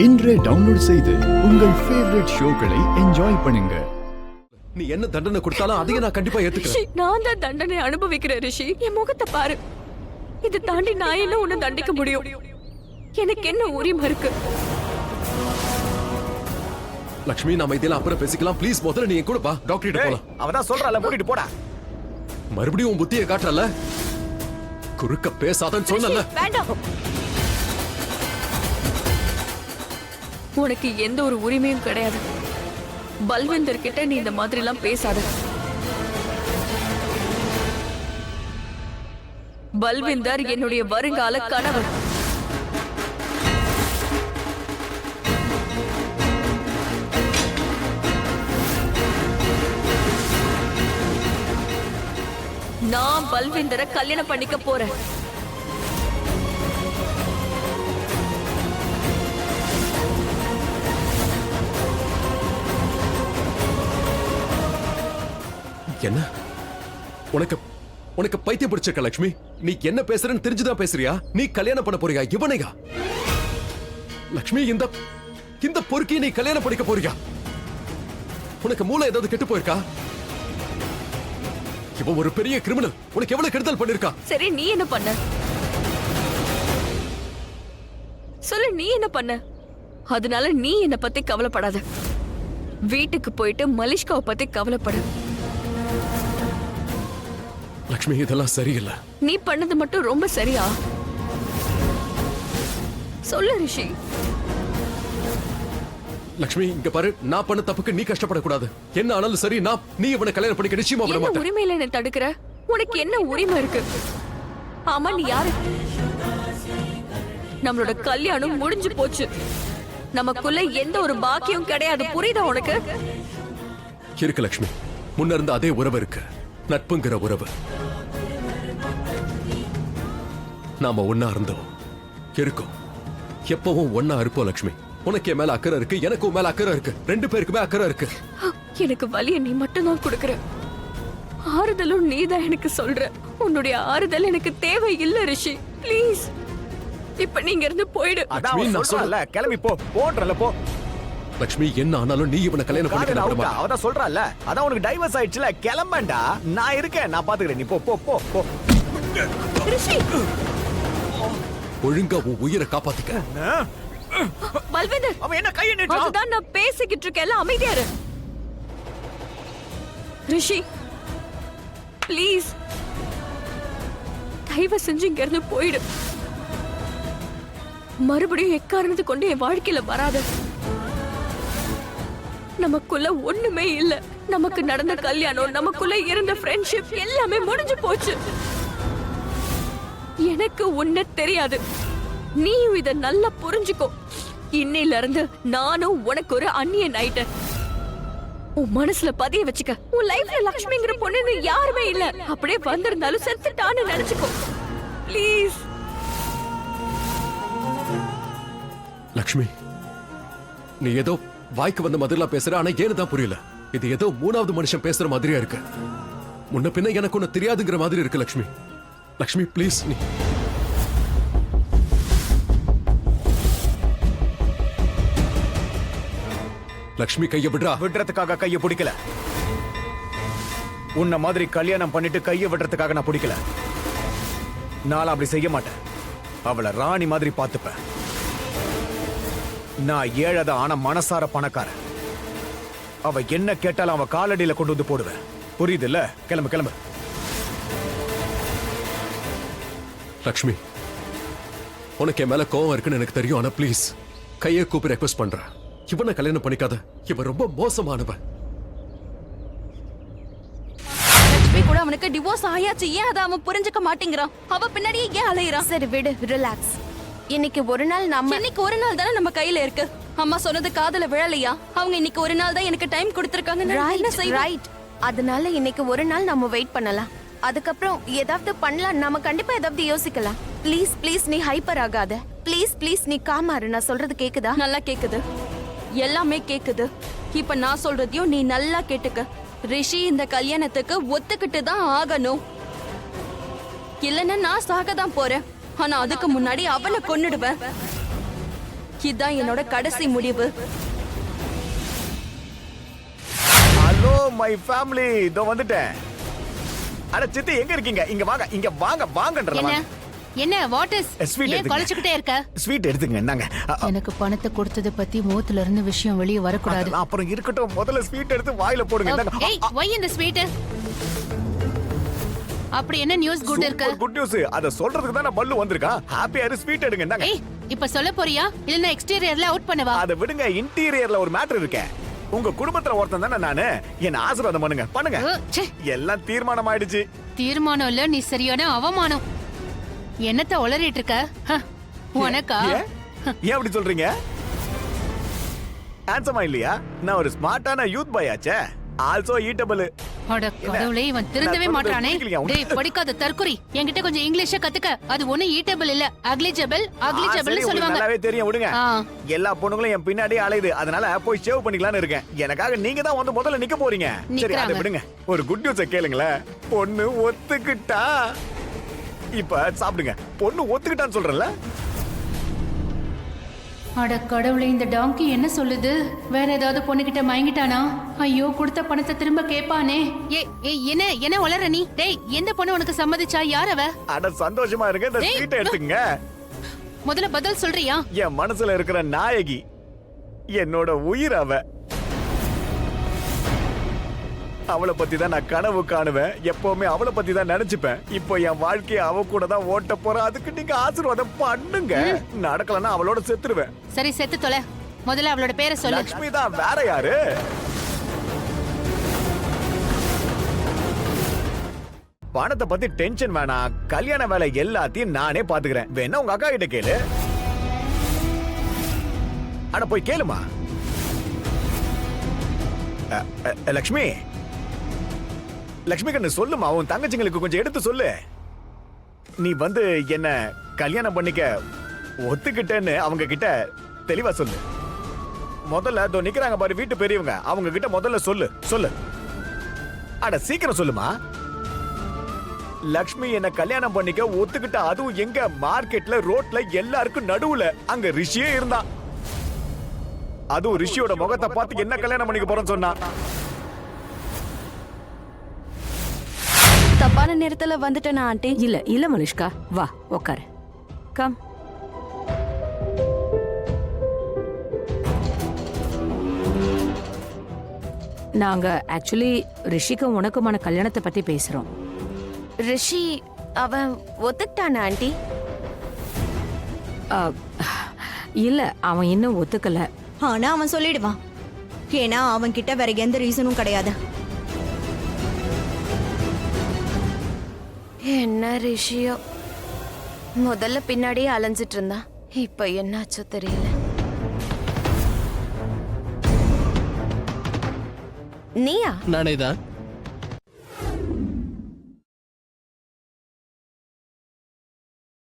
இன்றே டவுன்லோட் செய்து உங்கள் ஃபேவரட் ஷோக்களை என்ஜாய் பண்ணுங்க. நீ என்ன தண்டனை கொடுத்தாலும் அதையும் நான் கண்டிப்பா ஏத்துக்கிறேன். நான் தான் தண்டனை அனுபவிக்கிறேன் ரிஷி. என் முகத்தை பாரு. இது தாண்டி நான் என்ன உன்னை தண்டிக்க முடியும்? எனக்கு என்ன உரிமை இருக்கு? லக்ஷ்மி, நாம இதெல்லாம் அப்புறம் பேசிக்கலாம். ப்ளீஸ் முதல்ல நீ என் கூட வா, டாக்டர் கிட்ட போலாம். அவதான் சொல்றால, கூட்டிட்டு போடா. மறுபடியும் உன் புத்தியை காட்டுறல. குறுக்க பேசாதன்னு சொன்னல. வேண்டாம். உனக்கு எந்த ஒரு உரிமையும் கிடையாது. பல்விந்தர் கிட்ட நீ இந்த மாதிரி எல்லாம் பேசாத. பல்விந்தர் என்னுடைய வருங்கால கணவர். நான் பல்விந்தரை கல்யாணம் பண்ணிக்க போறேன். என்ன உனக்கு உனக்கு பைத்தியம் பிடிச்சிருக்க லட்சுமி? நீ என்ன பேசுறன்னு தெரிஞ்சுதான் பேசுறியா? நீ கல்யாணம் பண்ண போறியா இவனையா? லட்சுமி, இந்த இந்த பொறுக்கி நீ கல்யாணம் பண்ணிக்க போறியா? உனக்கு மூளை ஏதாவது கெட்டு போயிருக்கா? இவன் ஒரு பெரிய கிரிமினல். உனக்கு எவ்வளவு கெடுதல் பண்ணிருக்கா? சரி, நீ என்ன பண்ண சொல்லு. நீ என்ன பண்ண? அதனால நீ என்ன பத்தி கவலைப்படாத. வீட்டுக்கு போயிட்டு மலிஷ்காவை பத்தி கவலைப்படு. லட்சுமி, இதெல்லாம் சரியில்லை. நீ பண்ணது மட்டும் ரொம்ப சரியா? சொல்லு ரிஷி. லட்சுமி, இங்க பாரு, நான் பண்ண தப்புக்கு நீ கஷ்டப்படக்கூடாது. என்ன ஆனாலும் சரி, நீ இவனை கல்யாணம் பண்ணிக்க நிச்சயமா விட என்ன மாட்டேன். உரிமையில என்ன தடுக்கிற? உனக்கு என்ன உரிமை இருக்கு? ஆமா, நீ யாரு? நம்மளோட கல்யாணம் முடிஞ்சு போச்சு. நமக்குள்ள எந்த ஒரு பாக்கியம் கிடையாது. புரியுதா உனக்கு? இருக்கு லட்சுமி, முன்ன இருந்த அதே உறவு இருக்கு. நட்புங்கிற உறவு. நாம ஒன்னா இருந்தோம், இருக்கோம், எப்பவும் ஒன்னா இருப்போம். லட்சுமி, உனக்கு என் மேல அக்கறை இருக்கு, எனக்கு உன் மேல அக்கறை இருக்கு. ரெண்டு பேருக்குமே அக்கறை இருக்கு. எனக்கு வலிய நீ மட்டும்தான் கொடுக்கற. ஆறுதலும் நீதான் எனக்கு சொல்ற. உன்னுடைய ஆறுதல் எனக்கு தேவை இல்ல ரிஷி. ப்ளீஸ், இப்ப நீங்க இருந்து போயிடு. அதான் சொல்றல, கிளம்பி போ. போன்றல போ. லட்சுமி, என்ன ஆனாலும் நீ இவனை கல்யாணம் பண்ணிக்க விட மாட்டேன். அவதான் சொல்றால, அதான் உனக்கு டைவர்ஸ் ஆயிடுச்சுல. கிளம்பண்டா, நான் இருக்கேன், நான் பாத்துக்கிறேன். நீ போ போ போ போ. ரிஷி, ஒழுங்கா உன் உயிரை காப்பாத்திக்க. பல்வேந்தர், அவன் என்ன கையை நீட்டுறான்? அதுதான் நான் பேசிக்கிட்டு இருக்கேன். அமைதியா இரு. ரிஷி, ப்ளீஸ், தயவு செஞ்சு இங்க இருந்து போயிடு. மறுபடியும் எக்காரணத்தை கொண்டு என் வாழ்க்கையில வராத. நமக்குள்ள ஒண்ணுமே இல்ல. நமக்கு நடந்த கல்யாணம், நமக்குள்ள இருந்த ஃப்ரெண்ட்ஷிப் எல்லாமே முடிஞ்சு போச்சு. எனக்கு உன்ன தெரியாது. நீயும் இத நல்லா புரிஞ்சுக்கோ. இன்னையில இருந்து நானும் உனக்கு ஒரு அந்நியன் ஆயிட்டேன். உன் மனசுல பதிய வச்சுக்க. உன் லைஃப்ல லக்ஷ்மிங்கிற பொண்ணு யாருமே இல்ல. அப்படியே வந்திருந்தாலும் செத்துட்டான்னு நினைச்சுக்கோ. ப்ளீஸ். லக்ஷ்மி, நீ ஏதோ வாய்க்கு வந்த மாதிரிலாம் பேசுற, ஆனா ஏனுதான் புரியல. இது ஏதோ மூணாவது மனுஷன் பேசுற மாதிரியா இருக்கு. முன்ன பின்ன எனக்கு ஒண்ணு தெரியாதுங்கிற மாதிரி இருக்கு. லக்ஷ்மி, லக்ஷ்மி ப்ளீஸ். நீ லக்ஷ்மி, கைய விடுறா. விடுறதுக்காக கையை பிடிக்கல. உன்ன மாதிரி கல்யாணம் பண்ணிட்டு கையை விடுறதுக்காக நான் பிடிக்கல. நான் அப்படி செய்ய மாட்டேன். அவளை ராணி மாதிரி பார்த்துப்பேன். நான் ஏழத, ஆனா மனசார பணக்காரன். அவ என்ன கேட்டாலும் அவ காலடியில கொண்டு வந்து போடுவேன். புரியுது இல்ல? கிளம்பு கிளம்பு. லக்ஷ்மி, உனக்கு என் மேல கோவம் இருக்குன்னு எனக்கு தெரியும். ஆனா ப்ளீஸ், கையை கூப்பி ரெக்வெஸ்ட் பண்றேன். இவனை கல்யாணம் பண்ணிக்காத. இவன் ரொம்ப மோசமானவன். லட்சுமி கூட அவனுக்கு டிவோர்ஸ் ஆயாச்சு. ஏன் அதை அவன் புரிஞ்சுக்க மாட்டேங்கிறான்? அவ பின்னாடியே ஏன் அலையறான்? சரி விடு, ரிலாக்ஸ். இன்னைக்கு ஒரு நாள் தானே நம்ம கையில இருக்கு. அம்மா சொன்னது காதுல விழலையா? அவங்க இன்னைக்கு ஒரு நாள் தான் எனக்கு டைம் கொடுத்திருக்காங்க. ரைட். அதனால இன்னைக்கு ஒரு நாள் நம்ம வெயிட் பண்ணலாம். அதுக்கப்புறம் ஏதாவது பண்ணலாம். நாம கண்டிப்பா ஏதாவது யோசிக்கலாம். ப்ளீஸ் ப்ளீஸ், நீ ஹைப்பர் ஆகாத. ப்ளீஸ் ப்ளீஸ், நீ காமாரு. நான் சொல்றது கேக்குதா? நல்லா கேக்குது, எல்லாமே கேக்குது. இப்ப நான் சொல்றதையும் நீ நல்லா கேட்டுக்க. ரிஷி இந்த கல்யாணத்துக்கு ஒத்துக்கிட்டு தான் ஆகணும். இல்லன்னா நான் சாக தான் போறேன். ஆனா அதுக்கு முன்னாடி அவனை கொன்னுடுவேன். இதான் என்னோட கடைசி முடிவு. ஹலோ மை ஃபேமிலி, இதோ வந்துட்டேன். அட சித்தி எங்க இருக்கீங்க? இங்க வாங்க, இங்க வாங்க, வாங்கன்றல. என்ன வாட் இஸ் Sweet ஏன் எடுத்துங்க. கொலைச்சுக்கிட்டே இருக்க? ஸ்வீட் எடுத்துங்க, என்னங்க? எனக்கு பணத்தை கொடுத்தத பத்தி மூத்துல இருந்து விஷயம் வெளியே வரக்கூடாது. அப்புறம் இருக்கட்டும், முதல்ல ஸ்வீட் எடுத்து வாயில போடுங்க. இந்தாங்க. ஏய் ஒய் இந்த ஸ்வீட்? அப்படி என்ன நியூஸ் குட் இருக்கு? Good news. அத சொல்றதுக்கு தான் நான் பல்லு வந்திருக்கான். ஹாப்பியா இரு, ஸ்வீட் எடுங்க. இந்தாங்க. ஏய் இப்ப சொல்ல போறியா இல்லனா எக்ஸ்டீரியர்ல அவுட் பண்ணவா? அத விடுங்க, இன்டீரியர்ல ஒரு மேட்டர் இருக்கே. உங்க குடும்பத்துல ஒருத்தன் தானே நானு. என்ன ஆசீர்வாதம் பண்ணுங்க, பண்ணுங்க. ச்சே, எல்லாம் தீர்மானம் ஆயிடுச்சு. தீர்மானம் இல்ல, நீ சரியான அவமானம். என்னத்த உளறிட்டு இருக்க? உனக்கா? ஏன் அப்படி சொல்றீங்க? ஹேண்ட்ஸமா இல்லையா? நான் ஒரு ஸ்மார்ட்டான யூத் பாய் ஆச்சே. Also eatable. அட கடவுளே, இவன் திருந்தவே நான் மாட்டானே. புரியலையா உனக்கு? டேய் படிக்காத தற்குறி, என்கிட்ட கொஞ்சம் இங்கிலீஷ கத்துக்க. அது ஒண்ணு ஈட்டபிள் இல்ல, அக்லிஜபிள் அக்லிஜபிள் சொல்லுவாங்க. நல்லாவே தெரியும், விடுங்க. ஆ. எல்லா பொண்ணுங்களும் என் பின்னாடியே அலையுது. அதனால போய் சேவ் பண்ணிக்கலாம்னு இருக்கேன். எனக்காக நீங்க தான் வந்து முதல்ல நிக்க போறீங்க. சரி, அதை நிக்கறாங்க. விடுங்க. ஒரு குட் நியூஸ கேளுங்களேன். பொண்ணு ஒத்துக்கிட்டா. இப்ப சாப்பிடுங்க. பொண்ணு ஒத்துக்கிட்டான்னு சொல்றேன்ல. அட கடவுளே, இந்த டாங்கி என்ன சொல்லுது? வேற ஏதாவது பொண்ணுகிட்ட மயங்கிட்டானா? ஐயோ, கொடுத்த பணத்தை திரும்ப கேட்பானே. என்ன என்ன உளற நீ? டேய், எந்த பொண்ணு உனக்கு சம்மதிச்சா? யார் அவ? அட சந்தோஷமா இருங்க, இந்த டேய், ஸ்வீட்டை எடுத்துக்கங்க. முதல்ல பதில் சொல்றியா? என் மனசுல இருக்கிற நாயகி, என்னோட உயிர் அவ. அவளை பத்தி தான் நான் கனவு காணுவேன். எப்பவுமே அவளை பத்தி தான் நினைச்சுப்பேன். இப்போ என் வாழ்க்கையை அவ கூட தான் ஓட்ட போறேன். அதுக்கு நீங்க ஆசீர்வாதம் பண்ணுங்க. நடக்கலன்னா அவளோட செத்துருவேன். சரி, செத்து தொலை. முதல்ல அவளோட பேரை சொல்லு. லக்ஷ்மி தான், வேற யாரு? பணத்தை பத்தி டென்ஷன் வேணாம். கல்யாண வேலை எல்லாத்தையும் நானே பாத்துக்கிறேன். வேணா உங்க அக்கா கிட்ட கேளு. அட போய் கேளுமா. லக்ஷ்மி, லக்ஷ்மி கண்ணு சொல்லுமா. உன் தங்கச்சிங்களுக்கு கொஞ்சம் எடுத்து சொல்லு. நீ வந்து என்ன கல்யாணம் பண்ணிக்க ஒத்துக்கிட்டேன்னு அவங்க கிட்ட தெளிவா சொல்லு. முதல்ல அதோ நிக்கிறாங்க பாரு வீட்டு பெரியவங்க, அவங்க கிட்ட முதல்ல சொல்லு. சொல்லு, அட சீக்கிரம் சொல்லுமா. லக்ஷ்மி என்ன கல்யாணம் பண்ணிக்க ஒத்துக்கிட்ட. அதுவும் எங்க? மார்க்கெட்ல, ரோட்ல, எல்லாருக்கும் நடுவுல. அங்க ரிஷியே இருந்தான். அதுவும் ரிஷியோட முகத்தை பார்த்து என்ன கல்யாணம் பண்ணிக்க போறேன்னு சொன்னா. தப்பான நேரத்துல வந்துட்டேனா ஆண்டி? இல்ல மனுஷ்கா, வா உக்காரு. கம். நாங்க ஆக்சுவலி ரிஷிக்கும் உனக்குமான கல்யாணத்தை பத்தி பேசுறோம். ரிஷி அவன் ஒத்துக்கிட்டானா ஆண்டி? இல்ல, அவன் இன்னும் ஒத்துக்கல. ஆனா அவன் சொல்லிடுவான். ஏன்னா அவன் கிட்ட வேற எந்த ரீசனும் கிடையாது. என்ன ரிஷியோ, முதல்ல பின்னாடியே அலைஞ்சிட்டு இருந்தான். இப்ப என்னாச்சோ தெரியல. நீயா? நானே தான்.